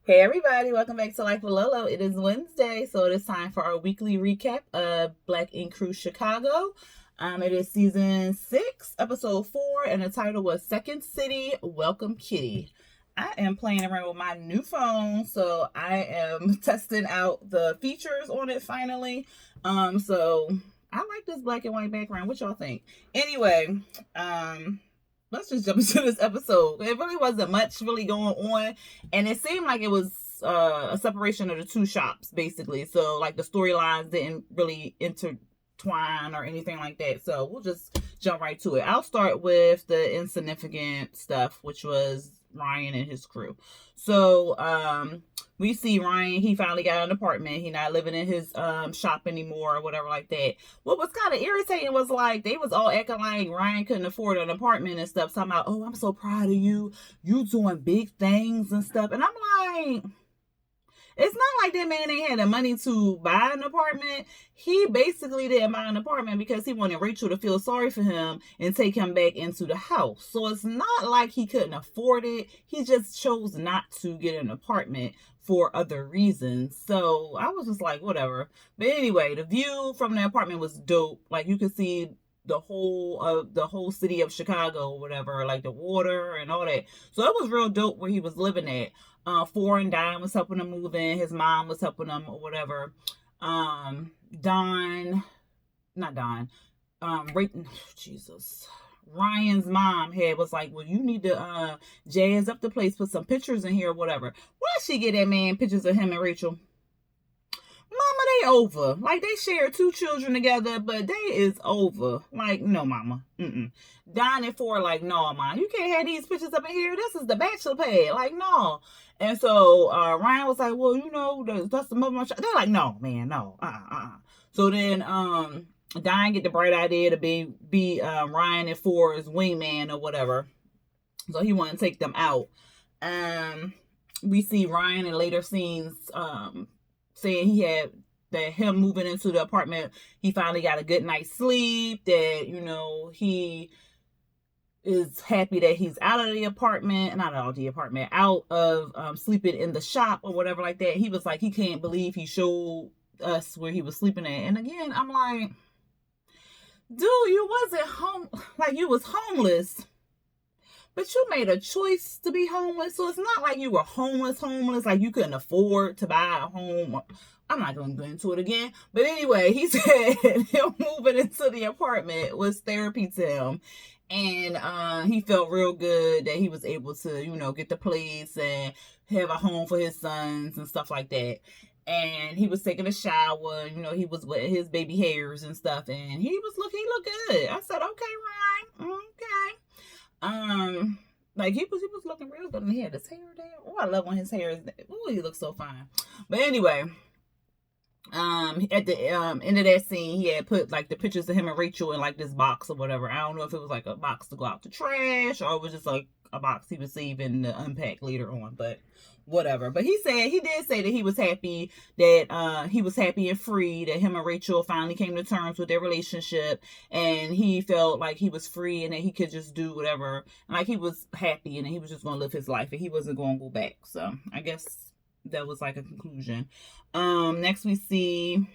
Hey everybody, welcome back to Life with Lolo. It is Wednesday, so it is time for our weekly recap of Black Ink Crew Chicago. It is season 6, episode 4, and the title was Second City, Welcome Kitty. I am playing around with my new phone, so I am testing out the features on it finally. So I like this black and white background. What y'all think? Anyway, let's just jump into this episode. It really wasn't much really going on, and it seemed like it was a separation of the two shops, basically. So like the storylines didn't really intertwine or anything like that. So we'll just jump right to it. I'll start with the insignificant stuff, which was Ryan and his crew. So we see Ryan, he finally got an apartment. He not living in his shop anymore or whatever like that. What was kind of irritating was like they was all acting like Ryan couldn't afford an apartment and stuff. Talking about, oh, I'm so proud of you. You doing big things and stuff. And I'm like, it's not like that man ain't had the money to buy an apartment. He basically didn't buy an apartment because he wanted Rachel to feel sorry for him and take him back into the house. So it's not like he couldn't afford it. He just chose not to get an apartment for other reasons. So I was just like, whatever. But anyway, the view from the apartment was dope. Like you could see the whole city of Chicago or whatever, like the water and all that. So it was real dope where he was living at. Four and Don was helping him move in. His mom was helping him or whatever. Don, not Don. Jesus. Ryan's mom was like, well, you need to jazz up the place, put some pictures in here or whatever. Why she get that man pictures of him and Rachel? Mama, they over. Like, they share 2 children together, but they is over. Like, no, mama. Don and Four, like, no, mom. You can't have these pictures up in here. This is the bachelor pad. Like, no. And so, Ryan was like, well, you know, that's the mother. They're like, no, man, no. So then, Don get the bright idea to be Ryan and Four's wingman or whatever. So he wanted to take them out. We see Ryan in later scenes, saying he had that him moving into the apartment, he finally got a good night's sleep, that, you know, he is happy that he's out of the apartment, not out of the apartment, out of sleeping in the shop or whatever like that. He was like, he can't believe he showed us where he was sleeping at. And again, I'm like, dude, you wasn't home, like you was homeless, but you made a choice to be homeless. So it's not like you were homeless, like you couldn't afford to buy a home. I'm not going to go into it again. But anyway, he said him moving into the apartment was therapy to him. And he felt real good that he was able to, you know, get the place and have a home for his sons and stuff like that. And he was taking a shower, you know, he was wetting his baby hairs and stuff. And he looked good. I said, okay, Ryan, okay. Like he was looking real good, and he had his hair down. Oh, I love when his hair is. Oh, he looks so fine. But anyway, at the end of that scene, he had put like the pictures of him and Rachel in like this box or whatever. I don't know if it was like a box to go out to trash or it was just like a box he was saving to unpack later on, but whatever. But he did say that he was happy, that he was happy and free, that him and Rachel finally came to terms with their relationship, and he felt like he was free and that he could just do whatever, like he was happy and he was just going to live his life and he wasn't going to go back. So I guess that was like a conclusion. Next we see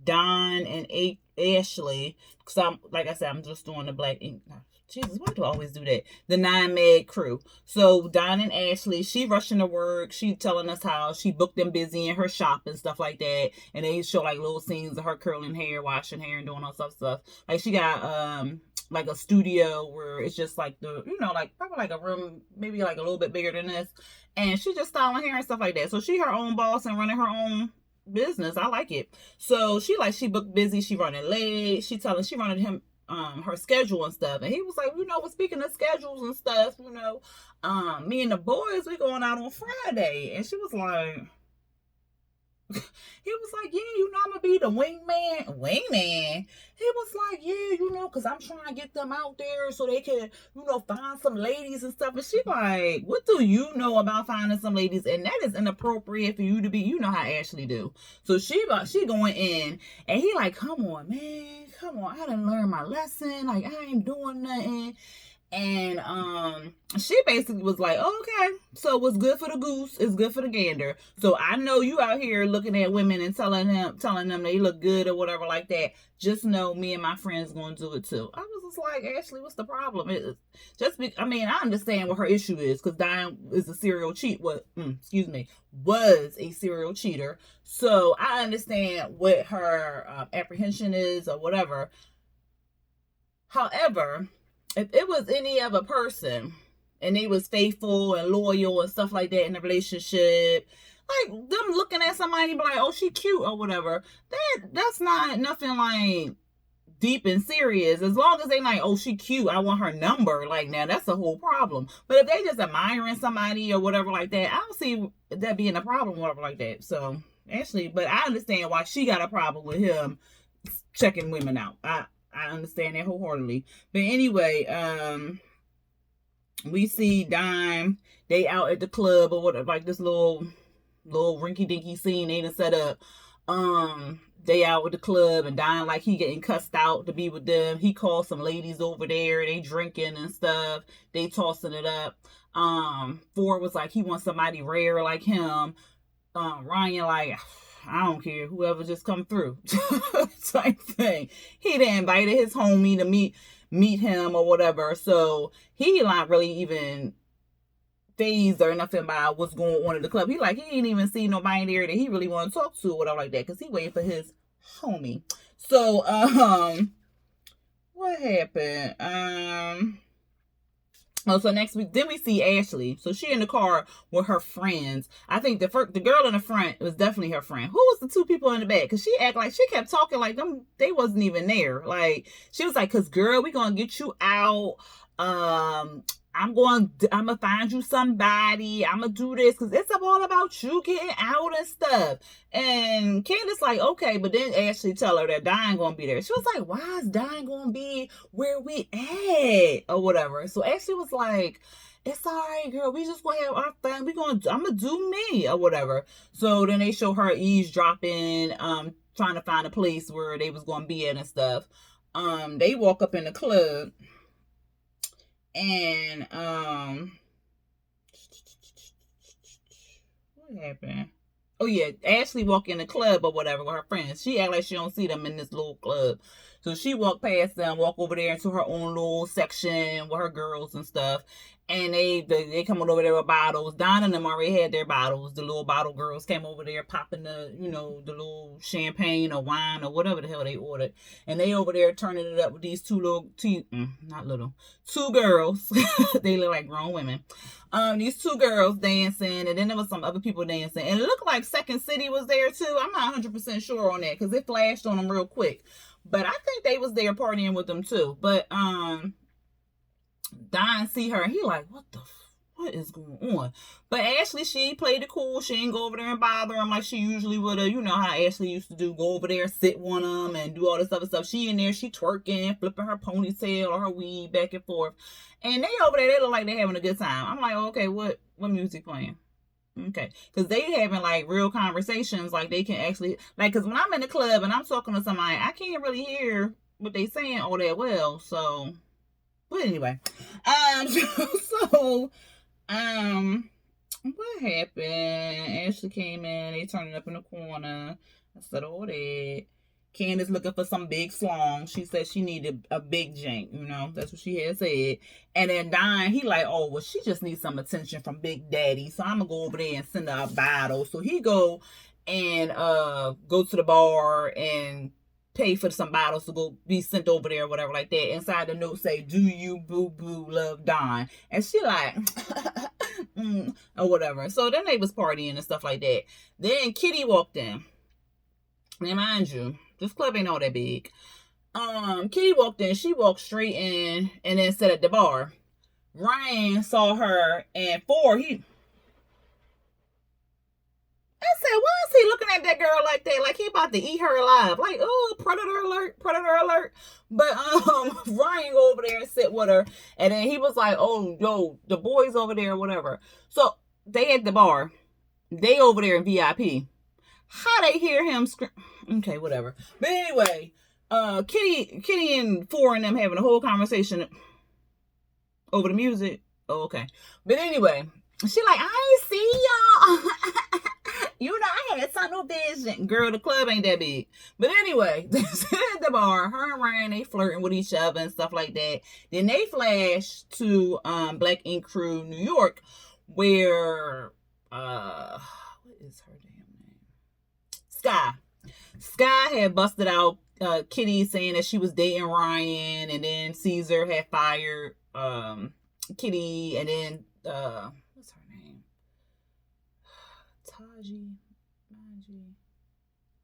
Don and Ashley, because I'm just doing the Black Ink. Jesus, why do I always do that? The 9 Meg crew. So Don and Ashley, she rushing to work. She telling us how she booked them busy in her shop and stuff like that. And they show like little scenes of her curling hair, washing hair, and doing all stuff. Like she got like a studio where it's just like the, you know, like probably like a room, maybe like a little bit bigger than this. And she just styling hair and stuff like that. So she her own boss and running her own business. I like it. So she booked busy. She running late. She running him her schedule and stuff, and he was like, you know, well, speaking of schedules and stuff, you know, me and the boys, we going out on Friday. And she was like, he was like, yeah, you know, I'm gonna be the wingman. He was like, yeah, you know, because I'm trying to get them out there so they can, you know, find some ladies and stuff. And she like, what do you know about finding some ladies? And that is inappropriate for you to be, you know how Ashley do. So she going in, and he like, come on, man, come on, I didn't learn my lesson, like I ain't doing nothing. And she basically was like, okay, so what's good for the goose is good for the gander. So I know you out here looking at women and telling them they look good or whatever like that. Just know me and my friends gonna do it too. I was just like, Ashley, what's the problem? I mean, I understand what her issue is because Diane is a serial cheat. Was a serial cheater. So I understand what her apprehension is or whatever. However, if it was any other person and they was faithful and loyal and stuff like that in the relationship, like them looking at somebody be like, oh, she cute or whatever, that's not nothing like deep and serious. As long as they like, oh, she cute, I want her number, like, now that's a whole problem. But if they just admiring somebody or whatever like that, I don't see that being a problem, whatever like that. So actually, but I understand why she got a problem with him checking women out. I understand that wholeheartedly. But anyway, we see Dime, they out at the club or whatever, like this little rinky dinky scene they done set up. They out with the club and Dime like he getting cussed out to be with them. He calls some ladies over there, they drinking and stuff, they tossing it up. Ford was like he wants somebody rare like him. Ryan like, I don't care, whoever just come through type thing. He done invited his homie to meet him or whatever. So he not really even phased or nothing by what's going on at the club. He like he ain't even see nobody there that he really want to talk to or whatever like that because he waiting for his homie. So what happened? Oh, so next week, then we see Ashley. So she in the car with her friends. I think the girl in the front was definitely her friend. Who was the two people in the back? Because she act like she kept talking like they wasn't even there. Like she was like, "Cause girl, we gonna get you out. I'm gonna find you somebody. I'm gonna do this because it's all about you getting out and stuff." And Candace like, okay, but then Ashley tell her that Diane gonna be there. She was like, why is Diane gonna be where we at or whatever? So Ashley was like, it's all right, girl. We just gonna have our fun. I'm gonna do me or whatever. So then they show her eavesdropping, trying to find a place where they was gonna be at and stuff. They walk up in the club. And what happened? Oh yeah, Ashley walked in the club or whatever with her friends. She act like she don't see them in this little club. So she walked past them, walk over there into her own little section with her girls and stuff. And they coming over there with bottles. Don and them already had their bottles. The little bottle girls came over there popping the little champagne or wine or whatever the hell they ordered. And they over there turning it up with these two girls. They look like grown women. These two girls dancing, and then there was some other people dancing. And it looked like Second City was there too. I'm not 100% sure on that because it flashed on them real quick. But I think they was there partying with them too. But Don see her and he like, what is going on? But Ashley, she played it cool. She ain't go over there and bother him like she usually would have. You know how Ashley used to do, go over there, sit one of them and do all this other stuff. She in there, she twerking, flipping her ponytail or her weave back and forth. And they over there, they look like they having a good time. I'm like, okay, what music playing? Okay, because they having like real conversations, like they can actually, like, because when I'm in the club and I'm talking to somebody, I can't really hear what they saying all that well. So, but anyway, what happened? Ashley came in, they turned it up in the corner. I said, all that. Candace looking for some big slong. She said she needed a big jank, that's what she had said. And then Don, he like, oh, well, she just needs some attention from Big Daddy. So I'm gonna go over there and send her a bottle. So he go and go to the bar and pay for some bottles to go be sent over there or whatever like that. Inside the note say, do you boo boo love Don? And she like or whatever. So then they was partying and stuff like that. Then Kitty walked in. Now mind you, this club ain't all that big. Kitty walked in. She walked straight in and then sat at the bar. Ryan saw her and I said, why is he looking at that girl like that? Like he about to eat her alive. Like, oh, predator alert, predator alert. But Ryan go over there and sit with her. And then he was like, oh, yo, the boys over there or whatever. So they at the bar. They over there in VIP. How they hear him scream? Okay, whatever. But anyway, Kitty and Four and them having a whole conversation. Over the music? Oh, okay. But anyway, she like, I ain't see y'all. You know, I had tunnel vision. Girl, the club ain't that big. But anyway, they're sitting at the bar. Her and Ryan, they flirting with each other and stuff like that. Then they flash to Black Ink Crew, New York, where what is her damn name? Sky. Sky had busted out Kitty saying that she was dating Ryan, and then Caesar had fired Kitty, and then what's her name? Taji.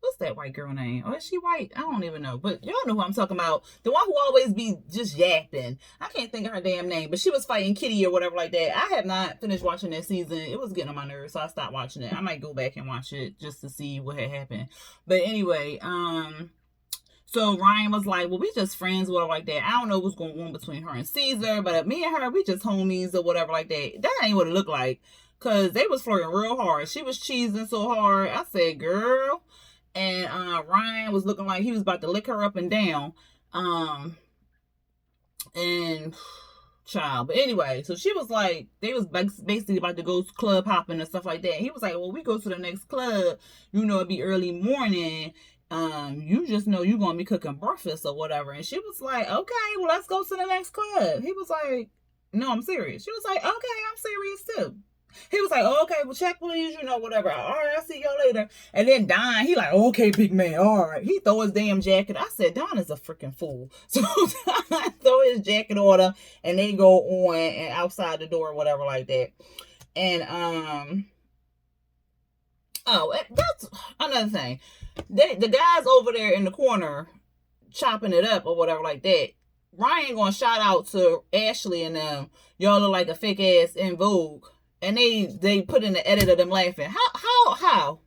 What's that white girl name? Oh, is she white? I don't even know. But y'all know who I'm talking about. The one who always be just yapping. I can't think of her damn name. But she was fighting Kitty or whatever like that. I have not finished watching that season. It was getting on my nerves, so I stopped watching it. I might go back and watch it just to see what had happened. But anyway, so Ryan was like, well, we just friends, whatever like that. I don't know what's going on between her and Caesar, but me and her, we just homies or whatever like that. That ain't what it looked like. Because they was flirting real hard. She was cheesing so hard. I said, girl. And Ryan was looking like he was about to lick her up and down. And child. But anyway, so she was like, they was basically about to go club hopping and stuff like that. He was like, well, we go to the next club. You know, it'd be early morning. You just know you're going to be cooking breakfast or whatever. And she was like, okay, well, let's go to the next club. He was like, no, I'm serious. She was like, okay, I'm serious too. He was like, oh, okay, well, check please, you know, whatever. All right, I'll see y'all later. And then Don, he like, oh, okay, big man, all right. He throw his damn jacket. I said, Don is a freaking fool. So Don throw his jacket on her, and they go on and outside the door or whatever like that. And, oh, that's another thing. The guys over there in the corner chopping it up or whatever like that. Ryan gonna shout out to Ashley and them. Y'all look like a fake ass In Vogue. And they put in the edit of them laughing. How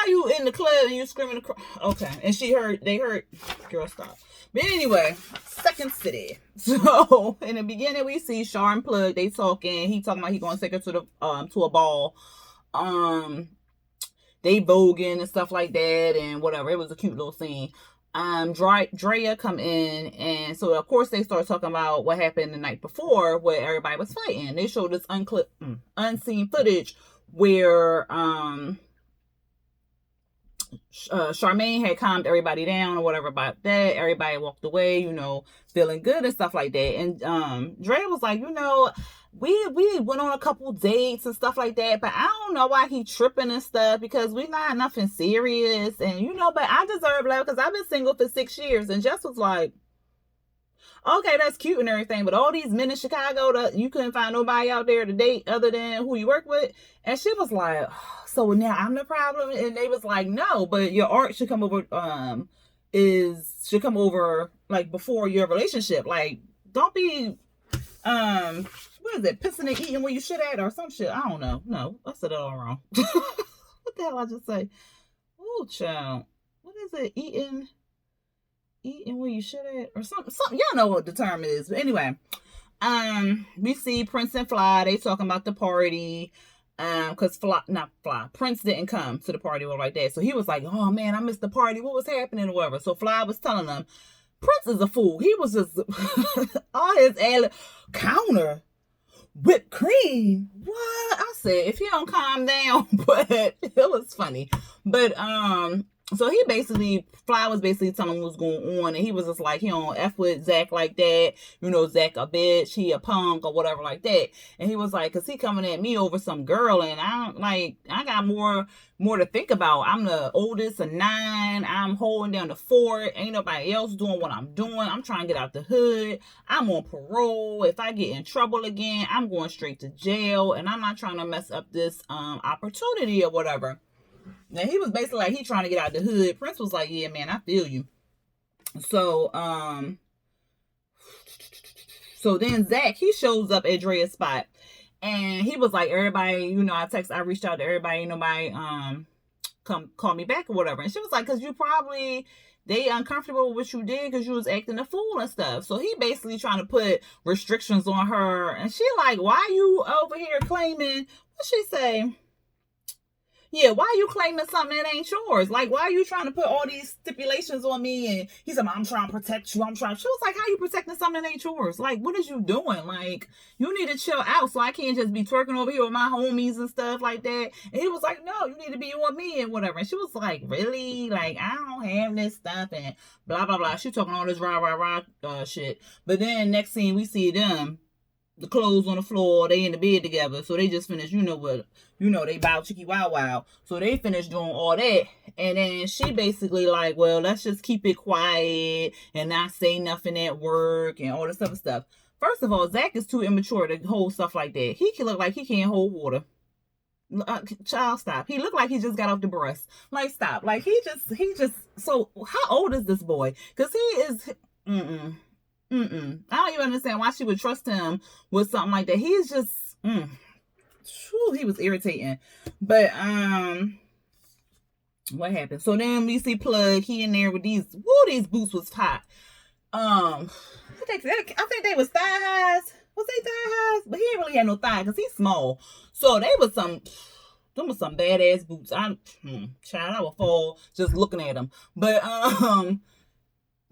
you in the club and you screaming? Okay. And they heard, girl, stop. But anyway, Second City. So in the beginning, we see Char and Plug. They talking. He talking about he gonna take her to a ball. They voguing and stuff like that and whatever. It was a cute little scene. Drea come in, and so of course they start talking about what happened the night before where everybody was fighting. They showed this unseen footage where Charmaine had calmed everybody down or whatever about that. Everybody walked away, you know, feeling good and stuff like that. And Drea was like, you know, we went on a couple dates and stuff like that, but I don't know why he tripping and stuff because we not nothing serious. And you know, but I deserve love because I've been single for 6 years. And Jess was like, okay, that's cute and everything, but all these men in Chicago, you couldn't find nobody out there to date other than who you work with. And she was like, so now I'm the problem. And they was like, no, but your art should come over like before your relationship. Like, don't be what is it, pissing and eating when you should at or some shit. I don't know. No, I said it all wrong. What the hell I just say? Oh, child. What is it? Eating where you should at or something. Y'all know what the term is. But anyway, we see Prince and Fly. They talking about the party. Because Prince didn't come to the party or like that. So he was like, oh man, I missed the party. What was happening or whatever. So Fly was telling them, Prince is a fool. He was just all his counter whipped cream. What? I said, if he don't calm down, but it was funny. But so he basically, Fly was basically telling him what's going on, and he was just like, he don't F with Zach like that, you know, Zach a bitch, he a punk or whatever like that. And he was like, cause he coming at me over some girl, and I got more to think about. I'm the oldest of 9, I'm holding down the fort, ain't nobody else doing what I'm doing, I'm trying to get out the hood, I'm on parole, if I get in trouble again, I'm going straight to jail, and I'm not trying to mess up this opportunity or whatever. Now he was basically like he trying to get out the hood. Prince was like, yeah, man, I feel you. So then Zach, he shows up at Drea's spot, and he was like, everybody, you know, I reached out to everybody, ain't nobody come call me back or whatever. And she was like, cause they uncomfortable with what you did because you was acting a fool and stuff. So he basically trying to put restrictions on her, and she like, why you over here claiming, what she say? Yeah, why are you claiming something that ain't yours? Like, why are you trying to put all these stipulations on me? And he said, I'm trying to protect you. I'm trying. She was like, how you protecting something that ain't yours? Like, what is you doing? Like, you need to chill out. So I can't just be twerking over here with my homies and stuff like that. And he was like, no, you need to be on me and whatever. And she was like, really? Like, I don't have this stuff and blah, blah, blah. She talking all this rah, shit. But then next scene, we see them, the clothes on the floor, they in the bed together. So they just finished, they bow chicky wow wow. So they finished doing all that. And then she basically like, well, let's just keep it quiet and not say nothing at work and all this other stuff. First of all, Zach is too immature to hold stuff like that. He can look like he can't hold water. Child, stop. He looked like he just got off the breast. Like, stop. Like, he just, so how old is this boy? Because he is, I don't even understand why she would trust him with something like that. He's just, he was irritating. But, what happened? So then we see Plug, he in there with these boots was hot. I think they was thigh highs. Was they thigh highs? But he didn't really have no thigh because he's small. So they was them was some badass boots. Child, I would fall just looking at them. But,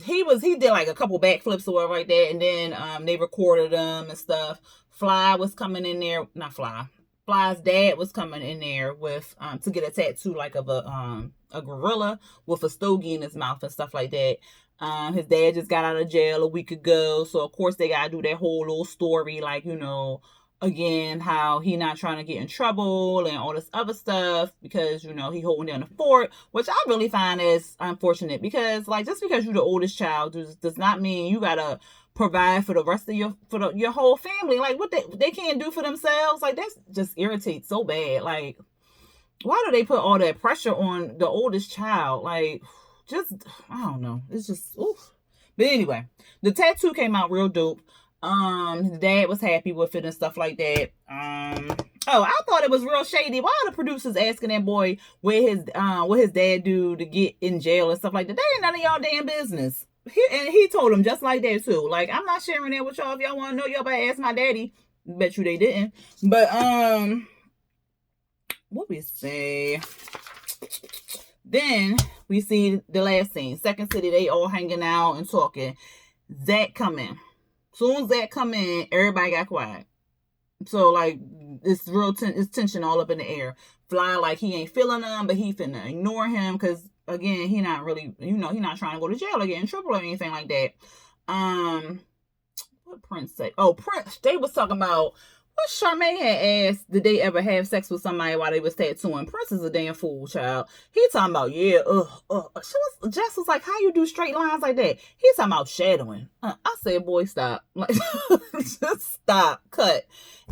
he did like a couple backflips or whatever like that, and then they recorded them and stuff. Fly was coming in there, not Fly. Fly's dad was coming in there with to get a tattoo like of a gorilla with a stogie in his mouth and stuff like that. His dad just got out of jail a week ago, so of course they gotta do that whole little story, like, again, how he not trying to get in trouble and all this other stuff because, he holding down the fort, which I really find is unfortunate because, like, just because you're the oldest child does not mean you gotta provide for the rest of your whole family. Like, what they can't do for themselves, like, that just irritates so bad. Like, why do they put all that pressure on the oldest child? Like, just, I don't know. It's just, oof. But anyway, the tattoo came out real dope. His dad was happy with it and stuff like that. I thought it was real shady. Why are the producers asking that boy what his dad do to get in jail and stuff like that? That ain't none of y'all damn business. He told him just like that too. Like, I'm not sharing that with y'all. If y'all want to know, y'all better ask my daddy. Bet you they didn't. But what we say? Then we see the last scene. Second City, they all hanging out and talking. Zach come in. Soon as Zach come in, everybody got quiet. So, like, it's it's tension all up in the air. Fly, like, he ain't feeling them, but he finna ignore him because, again, he not really, he not trying to go to jail or get in trouble or anything like that. What Prince say? Oh, Prince, they was talking about what Charmaine had asked, did they ever have sex with somebody while they was tattooing? Prince is a damn fool, child. He talking about, Jess was like, how you do straight lines like that? He talking about shadowing. I said, boy, stop. Like, just stop. Cut.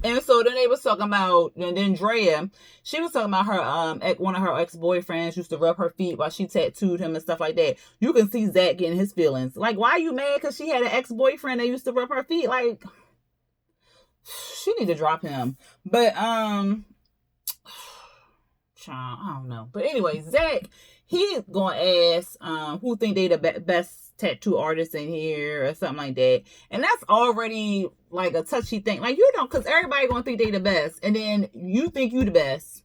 And so then they was talking about, and then Drea, she was talking about her, one of her ex-boyfriends used to rub her feet while she tattooed him and stuff like that. You can see Zach getting his feelings. Like, why are you mad? Because she had an ex-boyfriend that used to rub her feet? Like, she need to drop him. But child, I don't know. But anyway, Zach, he's gonna ask who think they the best tattoo artist in here or something like that. And that's already like a touchy thing. Like, because everybody gonna think they the best, and then you think you the best.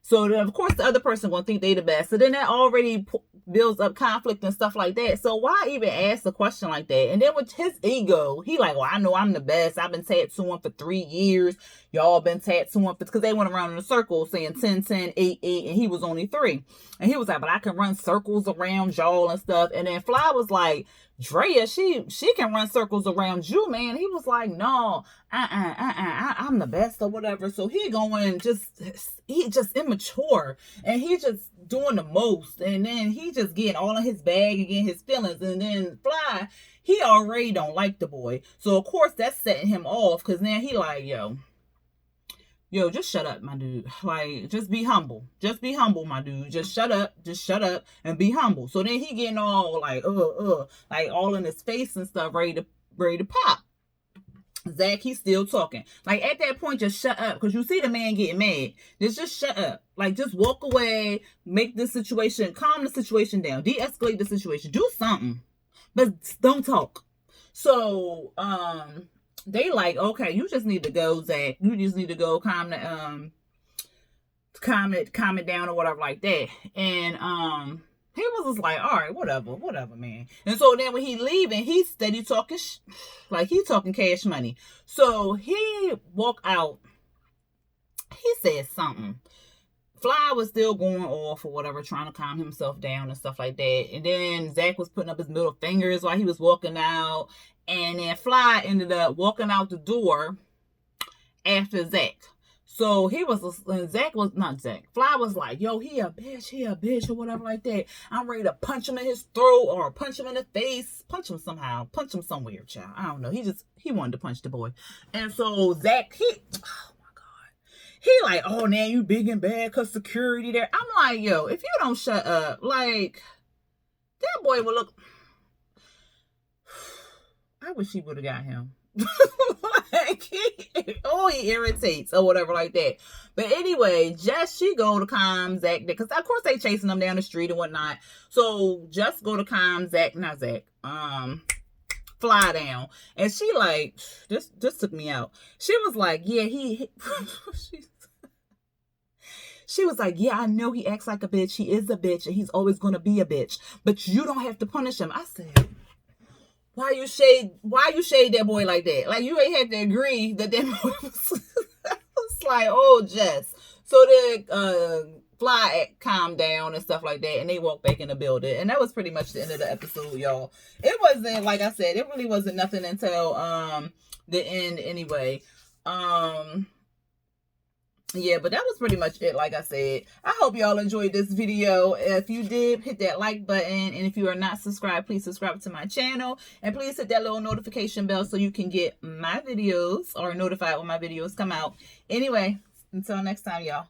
So then, of course, the other person gonna think they the best. So then that already builds up conflict and stuff like that. So why even ask a question like that? And then with his ego, he like, well, I know I'm the best. I've been tattooing for 3 years. Y'all been tattooing because they went around in a circle saying 10, 10, 8, 8, and he was only 3. And he was like, but I can run circles around y'all and stuff. And then Fly was like, Drea, she can run circles around you, man. He was like, no, I'm the best or whatever. So he just immature, and he just doing the most, and then he just getting all in his bag and getting his feelings. And then Fly, he already don't like the boy, so of course that's setting him off, because now he like, yo, just shut up, my dude. Like, just be humble. Just be humble, my dude. Just shut up and be humble. So then he getting all like, like all in his face and stuff, ready to pop. Zach, he's still talking. Like, at that point, just shut up. Because you see the man getting mad. Just shut up. Like, just walk away. Make the situation, calm the situation down. De-escalate the situation. Do something. But don't talk. So, they like, okay, you just need to go, Zach. You just need to go calm calm it down or whatever like that. And he was just like, all right, whatever, man. And so then when he leaving, he steady talking like he talking cash money. So he walk out. He said something. Fly was still going off or whatever, trying to calm himself down and stuff like that. And then Zach was putting up his middle fingers while he was walking out. And then Fly ended up walking out the door after Zach. So Fly was like, yo, he a bitch, or whatever like that. I'm ready to punch him in his throat or punch him in the face, punch him somehow, punch him somewhere, child. I don't know. He wanted to punch the boy. And so Zach, he like, oh, now you big and bad because security there. I'm like, yo, if you don't shut up, like, that boy would look. I wish he would have got him. Like, he irritates or whatever like that. But anyway, she go to calm Zach, because of course they chasing him down the street and whatnot. So just go to calm Fly down. And she like, this took me out. She was like, yeah, she was like, yeah, I know he acts like a bitch. He is a bitch and he's always going to be a bitch. But you don't have to punish him. I said, why you shade that boy like that? Like, you ain't had to agree that boy was, like, oh, Jess. So then Fly calmed down and stuff like that, and they walked back in the building. And that was pretty much the end of the episode, y'all. It wasn't, like I said, it really wasn't nothing until the end anyway. Yeah, but that was pretty much it, like I said. I hope y'all enjoyed this video. If you did, hit that like button. And if you are not subscribed, please subscribe to my channel. And please hit that little notification bell so you can get my videos or notified when my videos come out. Anyway, until next time, y'all.